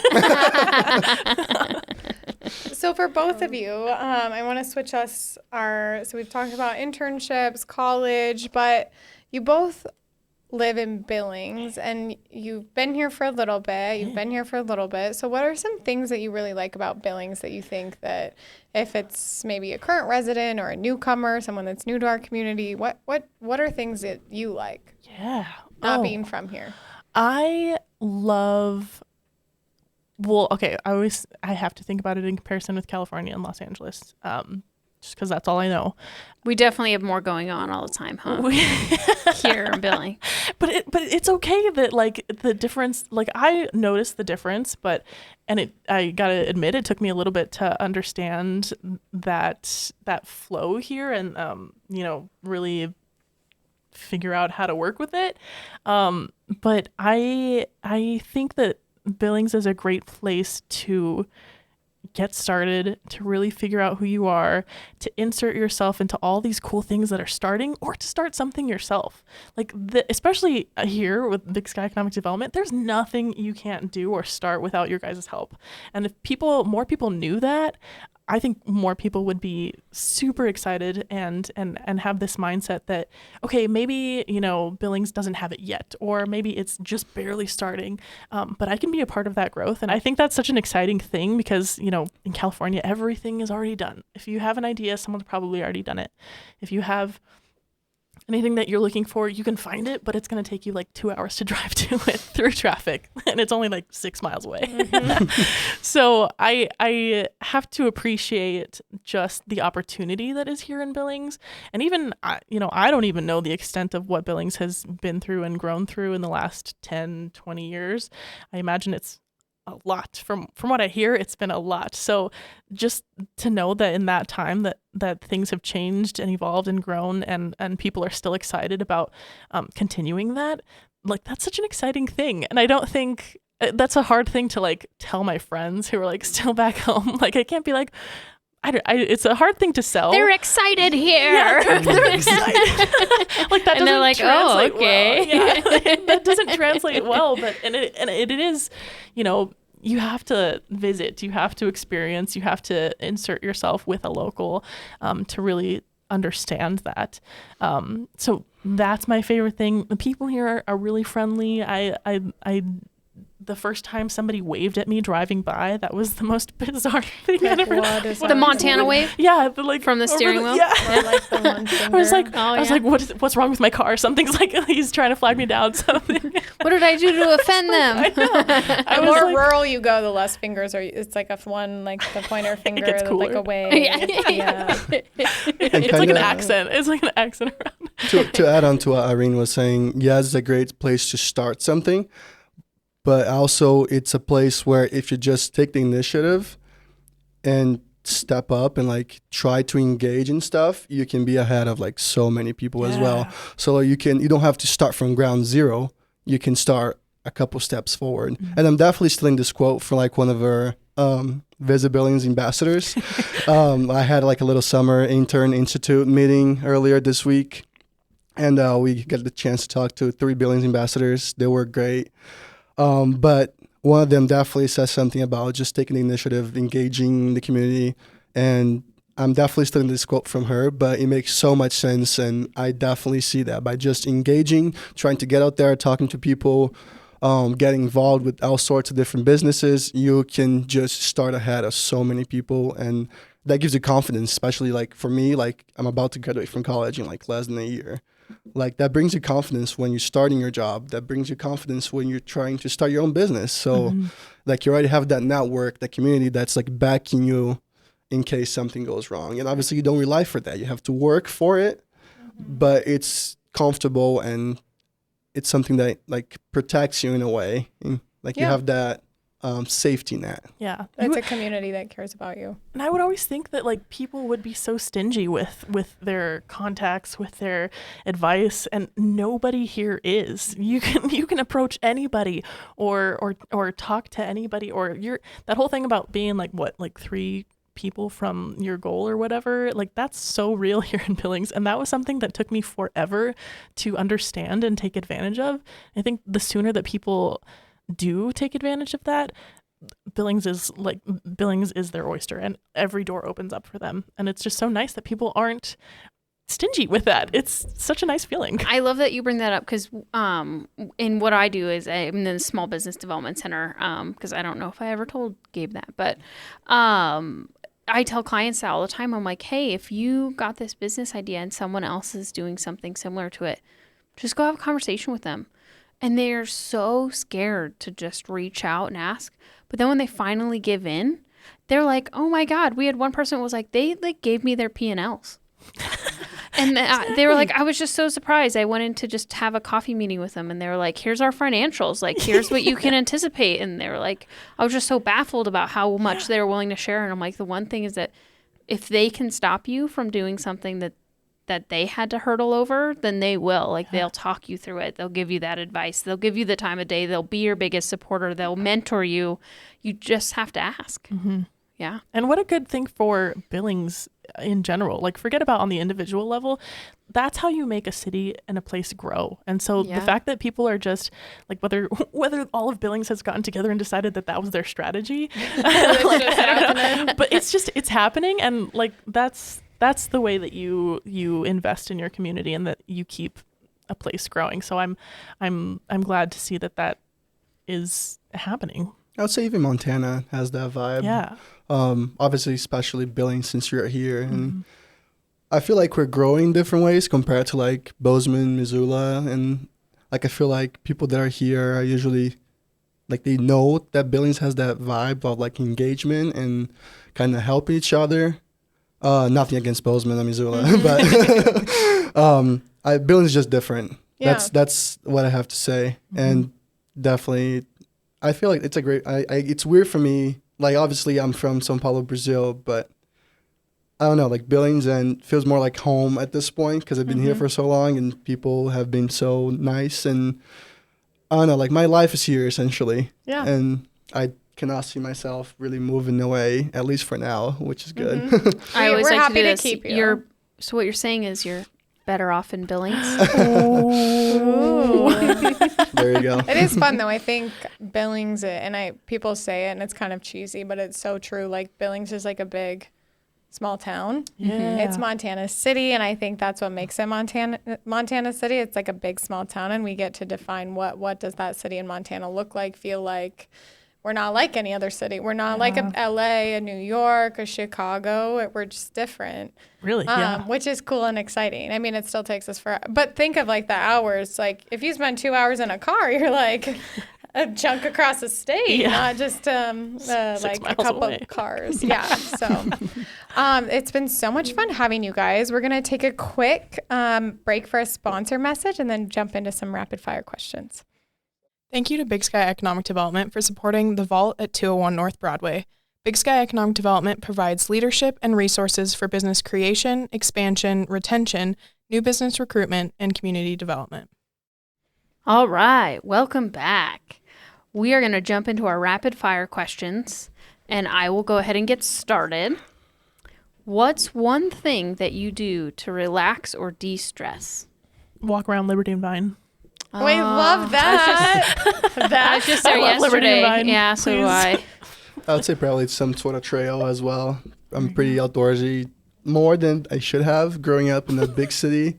So for both of you, I want to switch so we've talked about internships, college, but you both live in Billings and you've been here for a little bit. So what are some things that you really like about Billings that you think that if it's maybe a current resident or a newcomer, someone that's new to our community, what are things that you like? Yeah. Not being from here. I love, well, okay, I have to think about it in comparison with California and Los Angeles, just because that's all I know. We definitely have more going on all the time, huh? Here in Billings. But it's okay that like the difference, like I noticed the difference, I gotta admit it took me a little bit to understand that flow here and really figure out how to work with it. But I think that Billings is a great place to get started, to really figure out who you are, to insert yourself into all these cool things that are starting, or to start something yourself. Like especially here with Big Sky Economic Development, there's nothing you can't do or start without your guys' help. And if more people knew that, I think more people would be super excited and have this mindset that, okay, maybe, Billings doesn't have it yet, or maybe it's just barely starting, but I can be a part of that growth. And I think that's such an exciting thing because, in California, everything is already done. If you have an idea, someone's probably already done it. If you have anything that you're looking for, you can find it, but it's going to take you like 2 hours to drive to it through traffic, and it's only like 6 miles away. So I have to appreciate just the opportunity that is here in Billings. And even, I don't even know the extent of what Billings has been through and grown through in the last 10, 20 years. I imagine it's a lot. From what I hear, it's been a lot. So just to know that in that time that things have changed and evolved and grown and people are still excited about continuing that, like that's such an exciting thing. And I don't think that's a hard thing to like tell my friends who are like still back home. Like I can't be like, it's a hard thing to sell. They're excited here. Yeah, they're excited. Like that and they're like, oh, okay. Well. Yeah, that doesn't translate well, but it is, you have to visit, you have to experience, you have to insert yourself with a local to really understand that. So that's my favorite thing. The people here are really friendly. The first time somebody waved at me driving by, that was the most bizarre thing I've ever done. The Montana wave? Yeah, from the steering wheel. Yeah. Or like the one finger. I was like, what's wrong with my car? Something's like he's trying to flag me down. Something. What did I do to offend them? The more rural you go, the less fingers are. It's like if one, like the pointer finger, like a wave. Yeah. It's like an accent. It's like an accent around. To add on to what Irene was saying, it's a great place to start something. But also it's a place where if you just take the initiative and step up and like try to engage in stuff, you can be ahead of like so many people as well. So you don't have to start from ground zero. You can start a couple steps forward. Mm-hmm. And I'm definitely stealing this quote from like one of our Visit Billings ambassadors. I had like a little summer intern institute meeting earlier this week, and we got the chance to talk to 3 Billings ambassadors. They were great. But one of them definitely says something about just taking the initiative, engaging the community. And I'm definitely stealing this quote from her, but it makes so much sense. And I definitely see that by just engaging, trying to get out there, talking to people, getting involved with all sorts of different businesses, you can just start ahead of so many people, and that gives you confidence, especially like for me, like I'm about to graduate from college in like less than a year. Like that brings you confidence when you're starting your job. That brings you confidence when you're trying to start your own business. So like you already have that network, that community that's like backing you in case something goes wrong. And obviously you don't rely for that. You have to work for it, but it's comfortable and it's something that like protects you in a way. And, like you have that safety net. Yeah. It's a community that cares about you. And I would always think that like people would be so stingy with their contacts, with their advice, and nobody here is. You can approach anybody or talk to anybody, or that whole thing about being like 3 people from your goal or whatever, like that's so real here in Billings. And that was something that took me forever to understand and take advantage of. I think the sooner that people do take advantage of that, Billings is their oyster, and every door opens up for them. And it's just so nice that people aren't stingy with that. It's such a nice feeling. I love that you bring that up, because in what I do is I'm in the Small Business Development Center, because I don't know if I ever told Gabe that, but I tell clients that all the time. I'm like, hey, if you got this business idea and someone else is doing something similar to it, just go have a conversation with them. And they're so scared to just reach out and ask. But then when they finally give in, they're like, oh my God, we had one person who was like, they like gave me their P&Ls. And they were like, I was just so surprised. I went in to just have a coffee meeting with them, and they were like, here's our financials. Like, here's what you can anticipate. And they were like, I was just so baffled about how much they were willing to share. And I'm like, the one thing is that if they can stop you from doing something that they had to hurdle over, then they will. Like, they'll talk you through it. They'll give you that advice. They'll give you the time of day. They'll be your biggest supporter. They'll mentor you. You just have to ask. Mm-hmm. Yeah. And what a good thing for Billings in general. Like, forget about on the individual level. That's how you make a city and a place grow. And so the fact that people are just like, whether all of Billings has gotten together and decided that was their strategy, like, but it's happening. And like, that's the way that you invest in your community and that you keep a place growing. So I'm glad to see that is happening. I would say even Montana has that vibe. Yeah. Obviously, especially Billings, since you're here. And I feel like we're growing different ways compared to like Bozeman, Missoula. And like, I feel like people that are here are usually like, they know that Billings has that vibe of like engagement and kind of helping each other. Nothing against Bozeman and Missoula, but Billings is just different. Yeah. That's what I have to say. And definitely, I feel like it's a great, it's weird for me. Like, obviously I'm from São Paulo, Brazil, but I don't know, like Billings and feels more like home at this point because I've been here for so long and people have been so nice. And I don't know, like my life is here essentially. Yeah. And I cannot see myself really moving away, at least for now, which is good. I always We're like happy to do to this. keep you. So what you're saying is you're better off in Billings. There you go. It is fun though. I think Billings, people say it and it's kind of cheesy, but it's so true. Like Billings is like a big, small town. Yeah. It's Montana City, and I think that's what makes it Montana City. It's like a big, small town, and we get to define what does that city in Montana look like, feel like. We're not like any other city. We're not like a LA, a New York, a Chicago. We're just different. Really? Which is cool and exciting. I mean, it still takes us but think of like the hours. Like if you spend 2 hours in a car, you're like a chunk across the state, not just like a couple of cars. Yeah. So it's been so much fun having you guys. We're going to take a quick break for a sponsor message and then jump into some rapid fire questions. Thank you to Big Sky Economic Development for supporting the Vault at 201 North Broadway. Big Sky Economic Development provides leadership and resources for business creation, expansion, retention, new business recruitment, and community development. All right, welcome back. We are going to jump into our rapid fire questions, and I will go ahead and get started. What's one thing that you do to relax or de-stress? Walk around Liberty and Vine. We love that. I was just there yesterday. Yeah, so do I. I would say probably some sort of trail as well. I'm pretty outdoorsy, more than I should have growing up in a big city.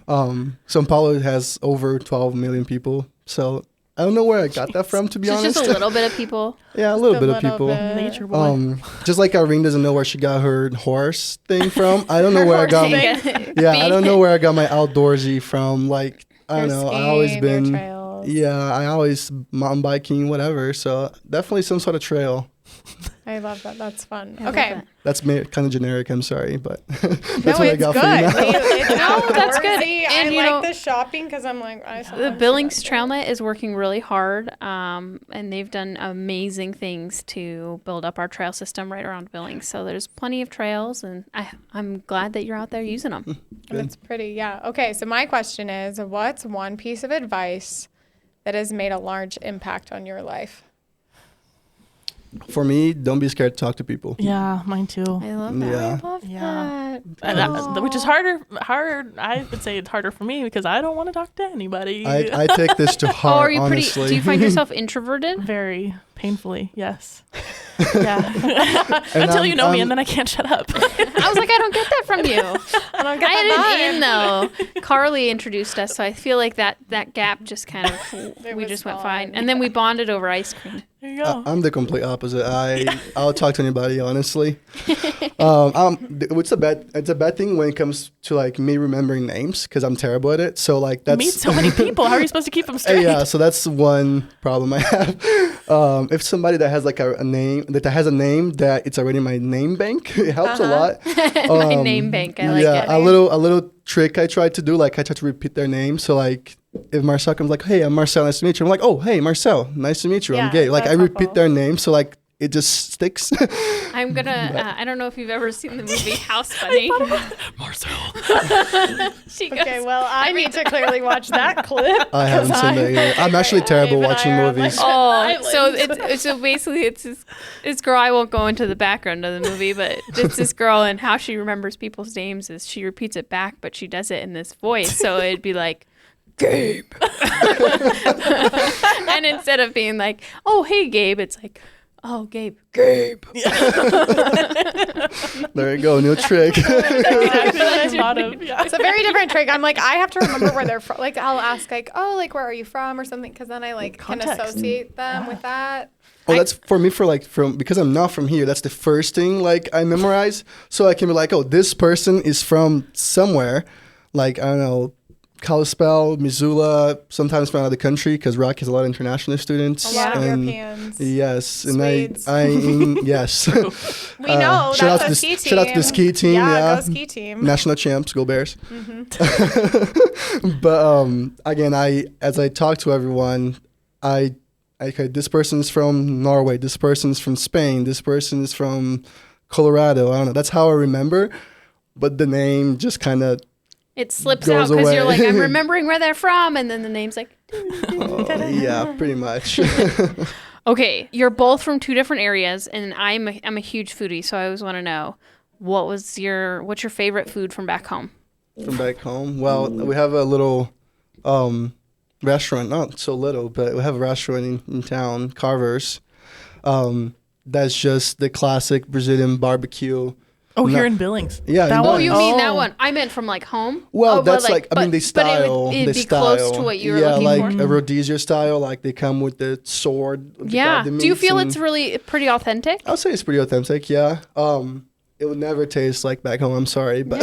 São Paulo has over 12 million people, so I don't know where I got that from, to be So it's honest. just a little bit of people. Yeah, a little bit of people. Nature boy. Just like Irene doesn't know where she got her horse thing from. I don't know where I got I don't know where I got my outdoorsy from. Like, I don't know. I always been I always mountain biking, whatever. So definitely some sort of trail. I love that. That's fun. I love Okay. that. That's kind of generic. I'm sorry, but that's No, what I it's got good. for you now. It's No, that's good. outdoorsy. And, I you like know, the shopping because I'm like, The Billings TrailNet is working really hard, and they've done amazing things to build up our trail system right around Billings. So there's plenty of trails, and I'm glad that you're out there using them. And it's pretty, yeah. Okay, so my question is, what's one piece of advice that has made a large impact on your life? For me, don't be scared to talk to people. Yeah, mine too. I love that. Yeah. I love Yeah. that. Which is hard. I would say it's harder for me because I don't want to talk to anybody. I take this to Oh, heart, are you honestly. pretty? Do you find yourself introverted? Very painfully, yes. Yeah. And Until you know me, I'm- and then I can't shut up. I was like, I don't get that from you. I don't get I that didn't though. Carly introduced us, so I feel like that gap just kind of we was just went fine. fine, and then we bonded over ice cream. There you go. I'm the complete opposite. I'll talk to anybody, honestly. It's a bad thing when it comes to like me remembering names because I'm terrible at it. So like that's Meet so many people. How are you supposed to keep them straight? yeah. So that's one problem I have. If somebody that has like a name that has a name that it's already in my name bank, it helps a lot. My name bank, I like yeah, it. a little trick I tried to do, like I tried to repeat their name. So like if Marcel comes like, hey, I'm Marcel, nice to meet you. I'm like, oh, hey, Marcel, nice to meet you. Yeah, I'm Gabe. Like I that's repeat helpful. their name, so like it just sticks. I'm gonna. I don't know if you've ever seen the movie House Bunny. Marcel. She goes, Okay, well, I need to clearly watch that clip. I haven't seen that either. I'm actually terrible Gabe and watching I are on, like, movies. Oh, so basically it's this girl. I won't go into the background of the movie, but it's this girl, and how she remembers people's names is she repeats it back, but she does it in this voice. So it'd be like, Gabe. And instead of being like, oh, hey, Gabe, it's like, oh, Gabe. Gabe. There you go, new trick. It's a very different trick. I'm like, I have to remember where they're from. Like, I'll ask, like, oh, like, where are you from or something? Because then I, like, can Context. associate them with that. Well, that's for me because I'm not from here. That's the first thing like I memorize, so I can be like, oh, this person is from somewhere, like I don't know, Kalispell, Missoula, sometimes from out of the country because Rock has a lot of international students. A lot of and Europeans. Yes, Swedes. and yes. We know shout out that's to a the- ski team. shout out to the ski team, yeah. Go ski team. National champs, go Bears. Mm-hmm. But again, as I talk to everyone, okay, this person's from Norway, this person's from Spain, this person's from Colorado. I don't know. That's how I remember. But the name just kind of It slips Goes out because you're away. like, I'm remembering where they're from, and then the name's like, yeah, pretty much. okay, you're both from two different areas, and I'm a huge foodie, so I always want to know what's your favorite food from back home? From back home. Well, we have a little restaurant, not so little, but we have a restaurant in town, Carver's. That's just the classic Brazilian barbecue. Oh, No. here in Billings. Yeah, That in one? Oh, you Billings. mean that Oh. one? I meant from like home. Well, Oh, but that's like, I mean, they style. But it'd they be style. close to what you were yeah, looking like for. a Rhodesia style. Like they come with the sword. with Yeah. the Do you meats feel and- it's really pretty authentic? I would say it's pretty authentic. Yeah. It would never taste like back home. I'm sorry, but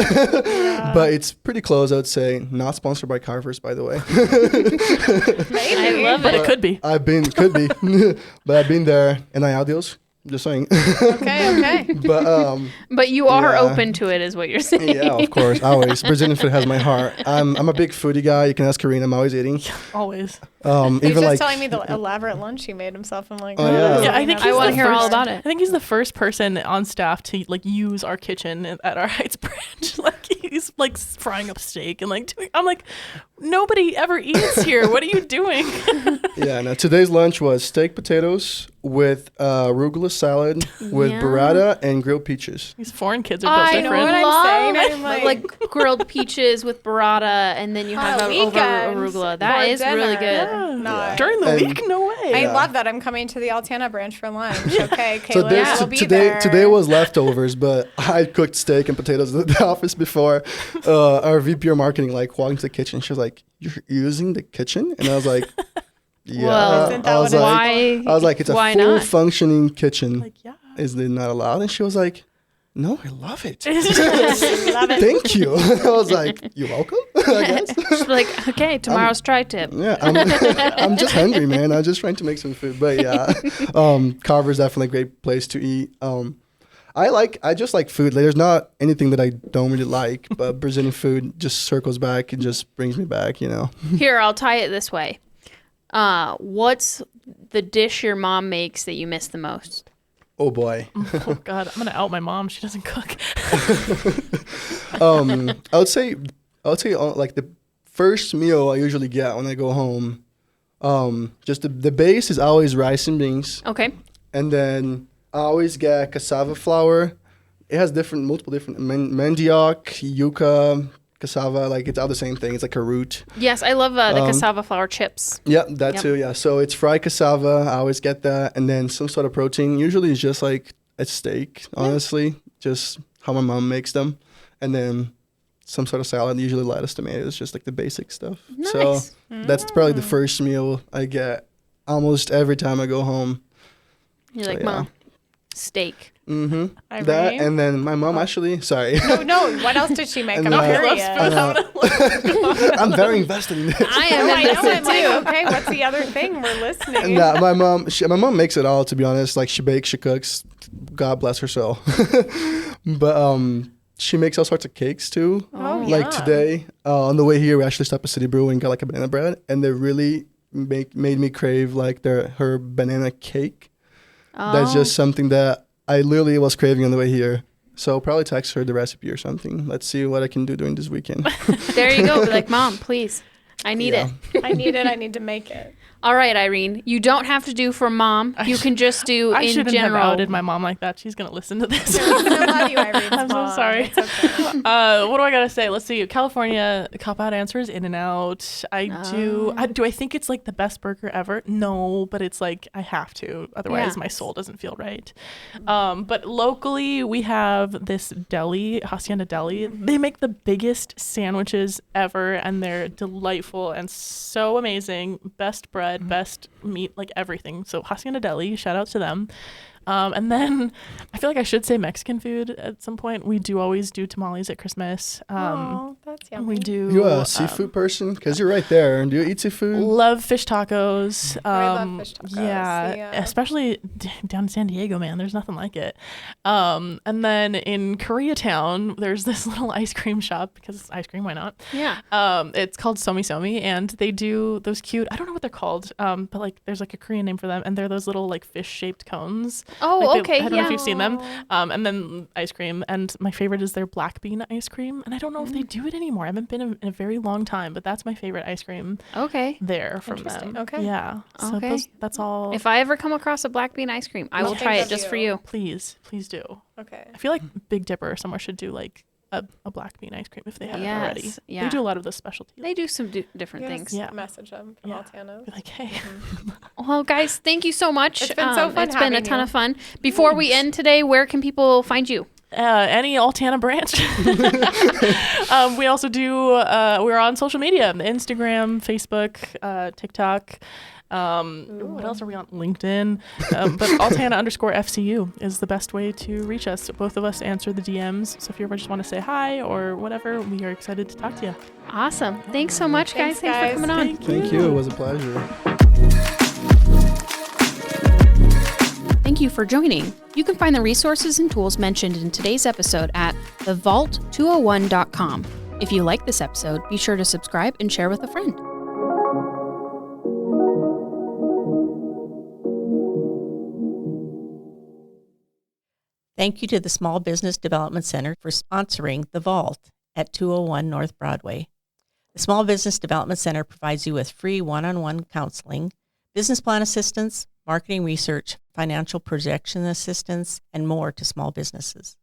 but it's pretty close. I would say. Not sponsored by Carver's, by the way. I love But it. it could be. Could be, but I've been there, and I audios. Just saying. Okay. But But you are Yeah. open to it, is what you're saying. yeah, of course, always Brazilian food has my heart. I'm a big foodie guy. You can ask Irene. I'm always eating. Always. He's Even just like telling me the elaborate lunch he made himself. I'm like, Oh, yeah. Yeah, I think I he's want the to hear all first- about I it. think he's the first person on staff to like use our kitchen at our Heights branch. Like he's like frying up steak and like doing. I'm like, nobody ever eats here. What are you doing? yeah. No, today's lunch was steak potatoes with arugula salad with Yeah. burrata and grilled peaches. These foreign kids are built I know different. what I'm Love saying. it. Like grilled peaches with burrata, and then you have On over weekends arugula. That for is really dinner. good. No. During the And- week, no way. I Yeah. love that. I'm coming to the Altana branch for lunch. Okay, Kayla, So we'll be today there. today was leftovers, but I cooked steak and potatoes at the office before. Our VP of marketing like walked into the kitchen. She was like, "You're using the kitchen?" And I was like, Yeah, Well, Isn't that I was what it like, is? I was like, it's a Why full not? functioning kitchen. Like, yeah. Is it not allowed? And she was like, no, I love it. Love it. Thank you. I was like, you're welcome, I guess. She's like, okay, tomorrow's tri-tip. Yeah, I'm just hungry, man. I'm just trying to make some food. But yeah, Carver's definitely a great place to eat. I just like food. Like, there's not anything that I don't really like, but Brazilian food just circles back and just brings me back, you know. Here, I'll tie it this way. What's the dish your mom makes that you miss the most? Oh boy. Oh God, I'm gonna out my mom. She doesn't cook. I would say like the first meal I usually get when I go home. Just the base is always rice and beans, Okay. and then I always get cassava flour. It has multiple different mandioc, yuca, cassava. Like it's all the same thing. It's like a root. Yes, I love the cassava flour chips. Yeah, that Yep. too. Yeah, so it's fried cassava. I always get that, and then some sort of protein. Usually, it's just like a steak. Honestly, just how my mom makes them, and then some sort of salad. Usually lettuce, tomatoes, just like the basic stuff. So Nice. that's probably the first meal I get almost every time I go home. You're So, like, yeah. Mom, steak. Mm-hmm. Irene? That, and then my mom actually. Sorry, No, what else did she make? And, I'm curious. I'm very invested in this. I Oh, am I know. invested I'm like, too. okay, what's the other thing? We're listening. Nah, my mom makes it all, to be honest. Like she bakes, she cooks. God bless her soul. But she makes all sorts of cakes too. Oh, Like yum. today, on the way here, we actually stopped at City Brew and got like a banana bread, and they really made me crave like her banana cake. That's just something that I literally was craving on the way here. So I'll probably text her the recipe or something. Let's see what I can do during this weekend. There you go. Be like, Mom, please. I need Yeah. it. I need it. I need to make it. All right, Irene. You don't have to do for Mom. You can just do I in shouldn't general. have outed my mom like that. She's gonna listen to this. I love you, Irene. I'm so sorry. It's okay. What do I gotta say? Let's see. California cop out answer is In-N-Out. Do I think it's like the best burger ever? No, but it's like I have to. Otherwise, Yeah. my soul doesn't feel right. But locally, we have this deli, Hacienda Deli. They make the biggest sandwiches ever, and they're delightful and so amazing. Best bread, best meat, like everything. So Hacienda Deli, shout out to them. And then I feel like I should say Mexican food at some point. We do always do tamales at Christmas. Oh, that's yummy. We do. You a seafood person? Because you're right there. Do you eat seafood? Love fish tacos. I love fish tacos, Yeah, yeah. especially down in San Diego, man. There's nothing like it. And then in Koreatown, there's this little ice cream shop because it's ice cream. Why not? Yeah. It's called Somi Somi, and they do those cute. I don't know what they're called. But like, there's like a Korean name for them, and they're those little like fish-shaped cones. Oh, Like, okay. I don't know Yeah. if you've seen them. And then ice cream. And my favorite is their black bean ice cream. And I don't know if they do it anymore. I haven't been in a very long time, but that's my favorite ice cream Okay. there from Interesting. them. Okay. Yeah. So Okay. that's all. If I ever come across a black bean ice cream, I will Well, try think it of just for you. you. please do. Okay. I feel like Big Dipper or somewhere should do like a black bean ice cream if they haven't already. Yes, They yeah. do a lot of those specialties. They do some different Yes, things. Yeah. Message them from Yeah. Altana. Be like, hey, Well, guys, thank you so much. It's been so fun It's been a having ton you. of fun. Before we end today, where can people find you? any Altana branch. We also do, we're on social media, Instagram, Facebook, TikTok. What else are we on? LinkedIn. But Altana_FCU is the best way to reach us. Both of us answer the DMs. So if you ever just want to say hi or whatever, we are excited to talk to you. Awesome. Thanks so much, guys. Thanks, Thanks for guys. coming on. Thank you. It was a pleasure. Thank you for joining. You can find the resources and tools mentioned in today's episode at thevault201.com. If you like this episode, be sure to subscribe and share with a friend. Thank you to the Small Business Development Center for sponsoring The Vault at 201 North Broadway. The Small Business Development Center provides you with free one-on-one counseling, business plan assistance, marketing research, financial projection assistance, and more to small businesses.